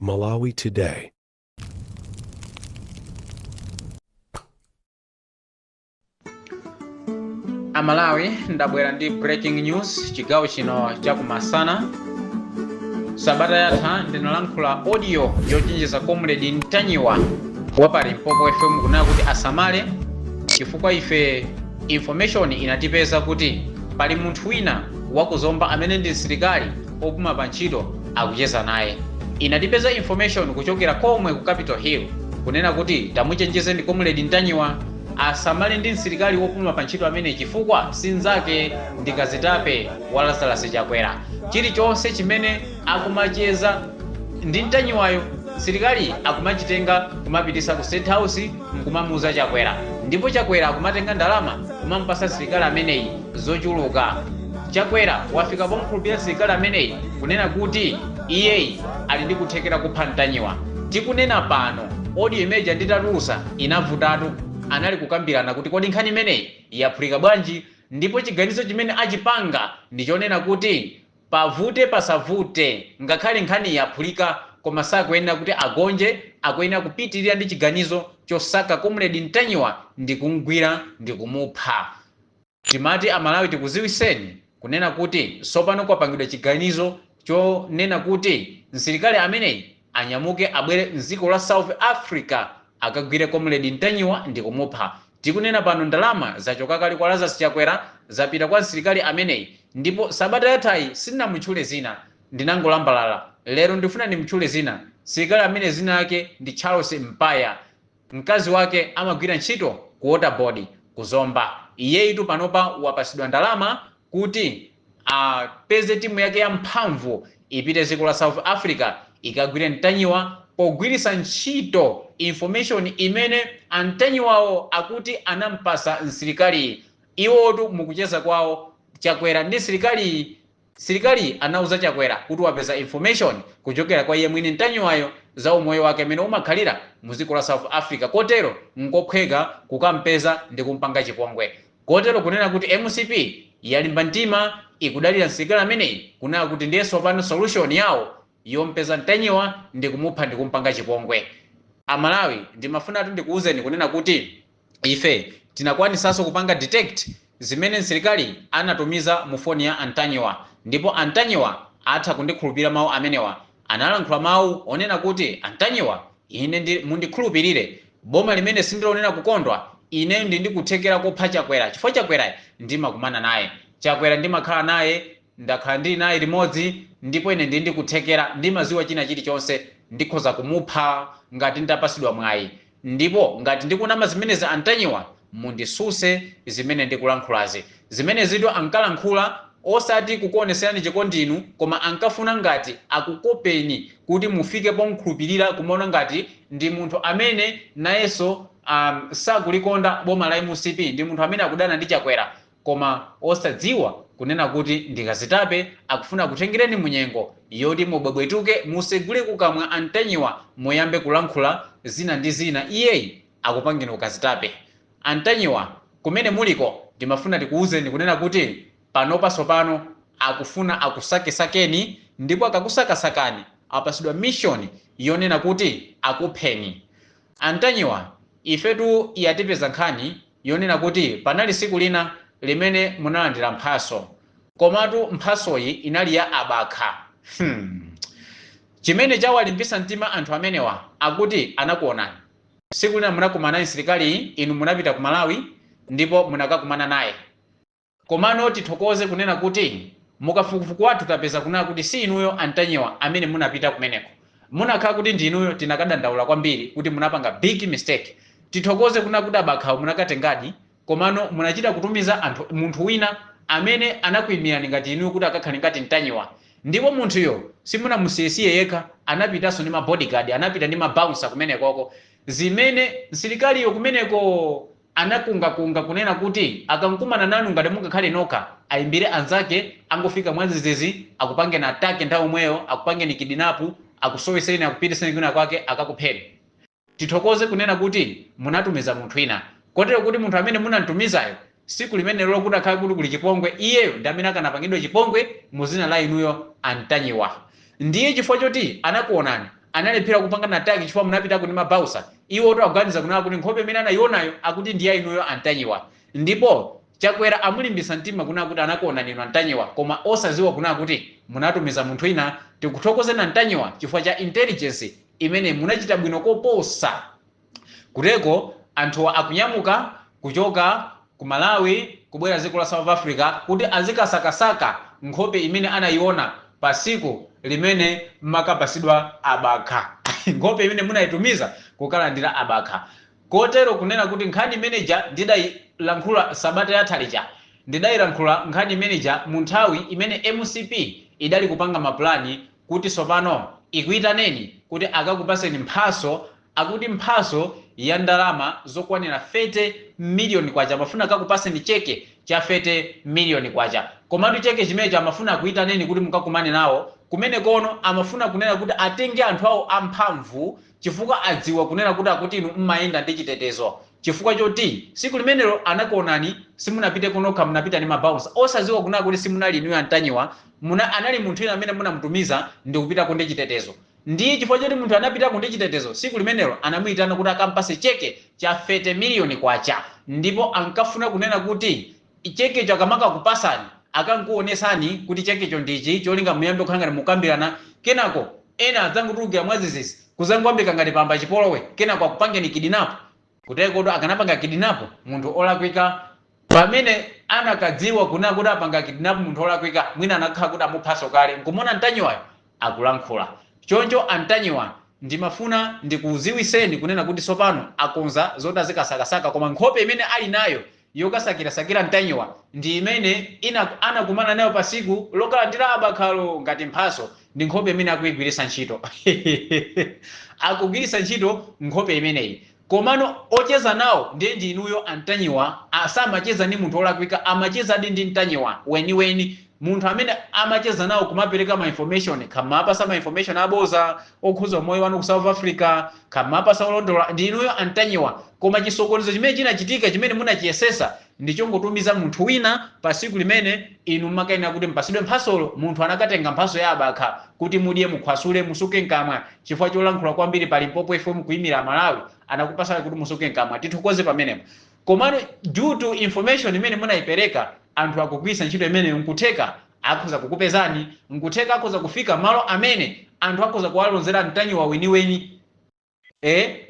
Malawi Today. Amalawi ndabwera ndi breaking news chigawo chino chakumasana. Sabata yatha ndinalankhula audio yochenjeza Comrade Ntanyiwa wa pa Limpopo FM kunena kuti asamale chifukwa ife information inatipeza kuti pali munthu wina wakuzomba amene ndi msilikali opuma pa ntchito akucheza naye. Inatipeza information kuchokera komwe ku Capitol Hill kunena kuti tamuchenjezeni Comrade Ntanyiwa asamale ndi msilikali wopuma pa ntchito amene chifukwa sinzake ndi Kazitape wa Lazarus Chakwera. Chilichonse chimene akumacheza ndi Ntanyiwayo msilikali akumachitenga kumapitisa ku State House nkumamuza Chakwera, ndipo Chakwera akumatenga ndalama kumampasa msilikali ameneyi zochuluka. Chakwera wafika pomkhulupirira msilikali ameneyi kunena kuti iyeyi ali ndi kuthekera kupha Ntanyiwa. Tikunena pano audio imeja nditatulusa inavutatu, anali kukambirana kuti kodi nkhani imeneyi yaphulika bwanji, ndipo chiganizo chimene achipanga ndichonena kuti pavute pasavute ngakhale nkhani yaphulika koma sakuyenera kuti agonje, akuyenera kupitirira ndi chiganizo chosaka Comrade Ntanyiwa ndi kumugwira ndi kumupha. Timati Amalawi tikuziwiseni kunena kuti sopano kwapangidwa chiganizo chonena kuti msilikali ameneyi anyamuke abwere mdziko la South Africa akagwire Comrade Ntanyiwa ndi kumupha. Tikunena pano ndalama zachoka kale kwa Lazarus Chakwera zapita kwa msilikali ameneyi, ndipo sabata yathayi sindinamutchule zina, ndinangolambalala. Lero ndifuna ndimutchule zina. Msilikali amene zina yake ndi Charles Mpaya, mkazi wake amagwira ntchito ku Waterboard kuzomba. Iyeyitu panopa wapasidwa ndalama kuti apeze timu yake ya mphamvu ipite dziko la South Africa ikagwire Ntanyiwa pogwirisa ntchito information imene Ntanyiwawo akuti anampasa msilikali. Iwotu mukucheza kwawo Chakwera ndi msilikali anauza Chakwera kuti wapeza information kuchokera kwa iye mwini Ntanyiwayo za umoyo wake amene umakhalira muziko la South Africa, kotero nkophweka kukampeza ndi kumpanga chipongwe. Kotero kunena kuti MCP yalimba mtima ikudalira msilikali ameneyi kunena kuti ndiye sopano solution yawo yompeza Ntanyiwa ndi kumupha ndi kumpanga chipongwe. Amalawi ndimafuna ndikuuzeni kunena kuti ife tinakwanisanso kupanga detect zimene msilikali anatumiza mu foni ya Ntanyiwa, ndipo Ntanyiwa atha kundikhulupirira mawu amenewa. Analankhula mawu onena kuti Ntanyiwa, ine mundikhulupirire, boma limene sindilonena kukondwa, ine ndikuthekera kupha Chakwera chifukwa Chakwera ndimakumana naye, Chakwera ndimakhala naye, ndakhala ndili naye limodzi, ndipo ine ndikuthekera, ndimaziwa china chilichonse, ndikhoza kumupha ngati ndapasidwa mwayi. Ndipo ngati ndikunama zimene za Ntanyiwa mundisuse zimene ndikulankhulazi. Zimene zido ankalankhula osati kukuoneserani chikondi inu, koma ankafuna ngati akukopeni kuti mufike pomkhulupirira kumaona ngati ndi munthu amene nayenso sakulikonda boma la MCP, ndi munthu amene akudana ndi Chakwera, koma osadziwa kunena kuti ndi Kazitape akufuna kutengereni munyengo yoti mubwebwetuke musegule kukamwa Ntanyiwa moyambe kulankhula zina ndi zina. Iyeyi akupangeni Kazitape. Ntanyiwa kumene muliko ndimafuna tikuuzeni kunena kuti panopa sopano akufuna akusakesakeni, ndipo akakusakasakani apasidwa mission yonena kuti akupheni. Ntanyiwa ifetu yatipeza nkhani yonena kuti panali siku lina limene munalandira mphaso, komatu mphasoyi inali ya abakha. Chimene chawalimbisa mtima anthu amenewa akuti anakuonani siku lina munakumana naye msilikali, inu munapita ku Malawi ndipo munakakumana naye. Komano tithokoze kunena kuti mukafukufuku wathu tapeza kunena kuti si inuyo Ntanyiwa amene munapita kumeneko, munakhala kuti ndi inuyo. Tinakadandaula kwambiri kuti munapanga big mistake. Tithokoze kunena kuti abakhawo munakatengadi, komano munachita kutumiza munthu wina amene anakuyimirani ngati inuyo kuti akakhale ngati Ntanyiwa, ndipo munthuyo simunamusiyesiye yekha, anapitanso ndi ma bodyguard, anapita ndi mabouncer kumenekoko. Zimene msilikaliyo kumeneko anakungakunga kunena kuti akankumana nanu ngati mungakhale nokha ayimbire anzake, angofika mwazizizi akupangeni atake nthawi omweyo, akupangeni kidinapu, akusoweseni, akupitiseni kwina kwake akakupheni. Tithokoze kunena kuti munatumiza munthu wina, kotero kuti munthu amene munamtumizayo siku limene lolo kuti akhale kuti kuli chipongwe, iyeyo ndi amene akanapangidwa chipongwe muzina la inuyo Ntanyiwa. Ndiye chifukwa choti anakuonani analephera kupanga na attack chifukwa munapita ku ndi mabausa. Iwo to aganiza kunena kuti nkhope imene anaionayo akuti ndiye inuyo Antanyiwa. Ndipo Chakwera amulimbisa mtima kunena kuti anakuona nino Antanyiwa, koma osaziwa kunena kuti munatumiza munthu ina. Tikuthokoze na Antanyiwa chifukwa cha intelligence imene munachita bwino koposa. Kuteko anthu akunyamuka kuchoka ku Malawi kubwera dziko la South Africa kuti azikasakasaka nkhope imene anaiona pasiku limene makapasidwa abakha. Nkhope imene munayitumiza kukalandira abakha. Kotero kunena kuti nkhani manager ndidayilankhula sabata yathalija, ndidayilankhula nkhani manager mu nthawi imene MCP idali kupanga maplani kuti sopano ikuyitaneni kuti akakupaseni mphaso, akuti mphaso ya ndalama zokwanira 30 million kwacha, amafuna akakupaseni cheke cha 30 million kwacha. Komatu cheke chimenecho amafuna kuyitaneni kuti mukakumane nawo kumene kono, amafuna kunena kuti atenge anthu awo amphamvu chifukwa adziwa kunena kuti akuti inu mmayenda ndi chitetezo. Chifukwa choti siku limenelo anakuonani simunapite kunokha, munapita ndi mabounce. Osaziwa kunena kuti simunali inuyo Antanyiwa, anali munthu ina amene munamutumiza ndi kupita ku ndi chitetezo. Ndi chifukwa choti munthu anapita ku ndi chitetezo, siku limenelo anamuyitana kuti akampase cheke cha 30 million kwacha. Ndipo ankafuna kunena kuti chekecho akamaka kupasani akankuonesani kuti chekecho ndichi cholinga muyambe kukhanga mukambirana, kenako ena adzangutulukira mwazizisi kuzangwambika ngati pamba chipolowe, kenako akupangeni kidinapo. Kuteko ndo akanapanga kidinapo munthu olakwika, pamene anakadziwa kunena kuti apanga kidinapo munthu olakwika, mwina anakhala kuti amuphaso kale. Nkumona Antanyiwayo akulankhula choncho. Antanyiwa ndimafuna ndikuziwiseni kunena kuti sopano akonza zoti azikasakasaka, koma nkhope imene ali nayo yokasakirasakira Antanyiwa ndi imene anakumana nayo pasiku lokalandira abakhalo ngati mphaso. Ndi nkhope imene akuyigwiritsa ntchito. Akugwiritsa ntchito nkhope imeneyi. Komano ocheza nawo ndi inuyo Antanyiwa, asamacheza ndi munthu olakwika, amacheza ndi Antanyiwa weni. Munthu amene amacheza nawo kumapereka ma information, kamapasa ma information aboza okhuza moyo wanu ku South Africa, kamapasa olondola ndi inuyo Antanyiwa. Koma chisokonezo chimene chinachitika chimene munachiyesesa ndicho ngotumiza munthu wina pasiku limene inu makaina kuti mpasidwe mphasolo. Munthu anakatenga mphaso ya abakha kuti mudye mukhwasule musuke nkamwa, chifukwa cholankhula kwambiri pali Limpopo FM kuyimira Malawi, anakupasa kuti musuke nkamwa. Tithokoze pamenepo. Komano due to information imene munayipereka, anthu akugwiritsa ntchito imene nkutheka akhoza kukupezani, nkutheka akhoza kufika malo amene anthu akhoza kuwalonzera Antanyiwa weni.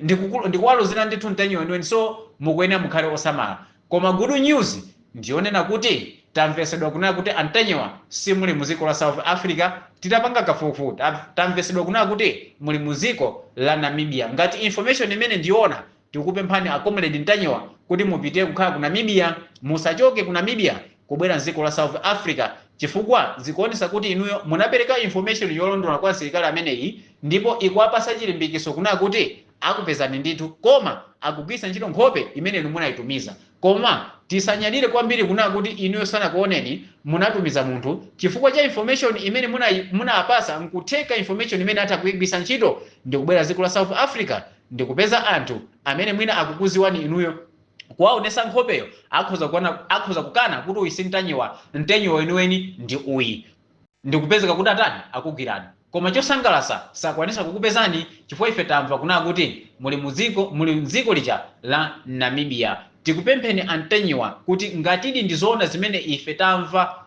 Ndikuwalonzera ndithu Antanyiwa weni, so mukuyenera mukhale osamala. Koma good news ndionena kuti tamvesedwa kunena kuti Antanyiwa simuli muziko la South Africa. Titapanga kafukufuku tamvesedwa kunena kuti muli muziko la Namibia. Ngati information imene ndiona, tikupemphani akomrade Antanyiwa kuti mupite kukhala ku Namibia, musachoke ku Namibia kubwera mziko la South Africa, chifukwa zikuonesa kuti inuyo munapereka information yolondola kwa asilikali ameneyi, ndipo ikuwapasa chilimbikiso kunena kuti akupezani ndithu, koma akugwiritsa ntchito nkhope imene inu munayitumiza. Koma tisanyadire kwambiri kunena kuti inuyo sanakuoneni munatumiza munthu, chifukwa cha information imene munapasa nkutheka information imene atakuyigwiritsa ntchito ndi kubwera dziko la South Africa ndi kupeza anthu amene mwina akukuziwani inuyo, kuwaonesa nkhopeyo akhoza kukana kuti uyi si Antanyiwa, Antanyiwa weni ndi uyi, ndikupezeka kuti atani akugwirani. Koma chosangalatsa sakwanisa kukupezani chifukwa ife tamva kunena kuti muli mdziko lija la Namibia. Tikupempheni Antanyiwa kuti ngatidi ndizoona zimene ife tamva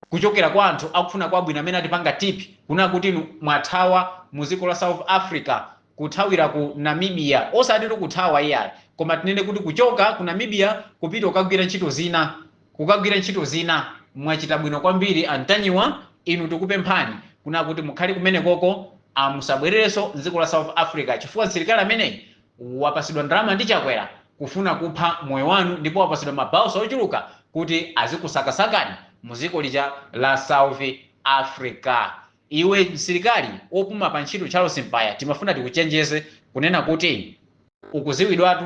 kuchokera kwa anthu akufuna kwabwino amene atipanga tipi kunena kuti inu mwathawa muziko la South Africa kuthawira ku Namibia. Osati kuthawa iyayi, koma tinene kuti kuchoka ku Namibia kupita kukagwira ntchito zina. Mwachita bwino kwambiri Antanyiwa. Inu tikupemphani kunena kuti mukhale kumene koko, musabwererenso mdziko la South Africa, chifukwa asilikali ameneyi wapasidwa ndalama ndi Chakwera kufuna kupha moyo wanu, ndipo wapasidwa mabausa ochuluka kuti azikusakasakani muziko lija la South Africa. Iwe msilikali opuma pa ntchito Charles Mpaya, timafuna tikuchenjeze kunena kuti ukuziwidwatu,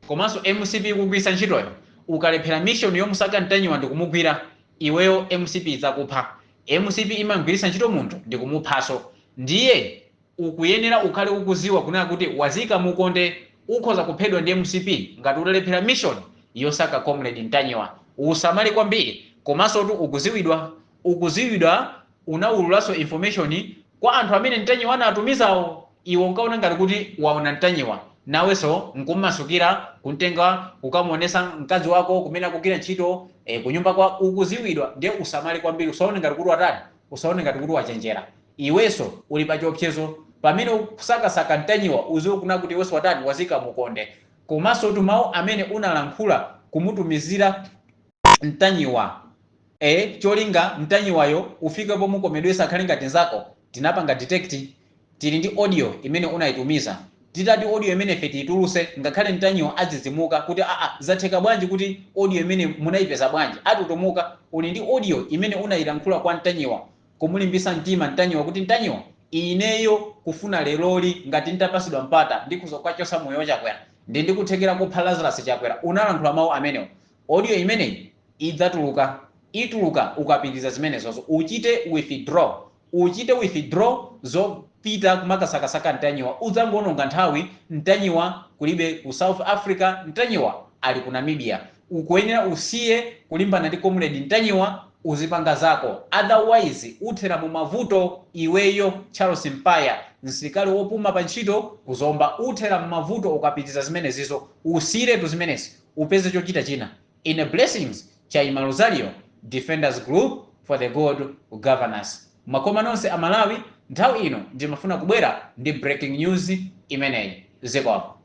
komanso MCP kugwiritsa ntchitoyo. Ukalephera mission yomusaka Antanyiwa ndikumugwira, iweyo MCP idzakupha. MCP imagwiritsa ntchito munthu ndikumuphaso. Ndiye ukuyenera ukhale ukuziwa kunena kuti wazika mukonde ukhoza kuphedwa ndi MCP ngati utalephera mission yosaka comrade Antanyiwa. Usamale kwambiri, komanso kuti ukuziwidwa unawululaso information kwa anthu amene Antanyiwa anatumizawo. iwo nkaona ngati kuti waona mtanyiwa naweso nkummasukira kuntenga ukamuonesa mkazi wako kumene akugwira ntchito kunyumba kwa ukuziwidwa, ndiye usamale kwambiri, usaone ngati kuti watani, usaone ngati kuti wachenjera. Iweso uli pa chiopsezo pamene ukusakasaka mtanyiwa, uziwe kuna kuti iweso watani wazika mukonde. Komanso mawu amene unalankhula kumutumizira mtanyiwa cholinga mtanyiwayo ufike pomwe mukomedwesa akhale ngati nzako, tinapanga detect, tili ndi audio imene unayitumiza. Titati audio imene ife tiyituluse ngakhale mtanyiwa azizimuka kuti zatheka bwanji kuti audio imene munayipeza bwanji, atutumuka. Uli ndi audio imene unayilankhula kwa mtanyiwa kumulimbisa mtima mtanyiwa kuti mtanyiwa, ineyo kufuna leloli ngati nditapasidwa mpata ndikuzokachosa moyo chakwera ndi ndikuthekera kupha Lazarus chakwera. Unalankhula mawu amenewo. Audio imeneyi idzatuluka, ituluka ukapitiriza zimenezozo uchite withdraw zopita kumakasakasaka mtanyiwa. Udzangononga nthawi, mtanyiwa kulibe ku South Africa, mtanyiwa ali ku Namibia. Ukuyenera usiye kulimbana ndi comrade mtanyiwa, uzipanga zako, otherwise uthera mu mavuto iweyo Charles Mpaya, msilikali wopuma pa ntchito kuzomba. Uthera mu mavuto ukapitiza zimenezizo, usiretu zimenezi upeze chochita china. In blessings, Chaima Rosario, Defenders Group for the good governance. Makoma nonse amalawi, nthawi ino ndimafuna kubwera ndi breaking news imeneyi. Ziko.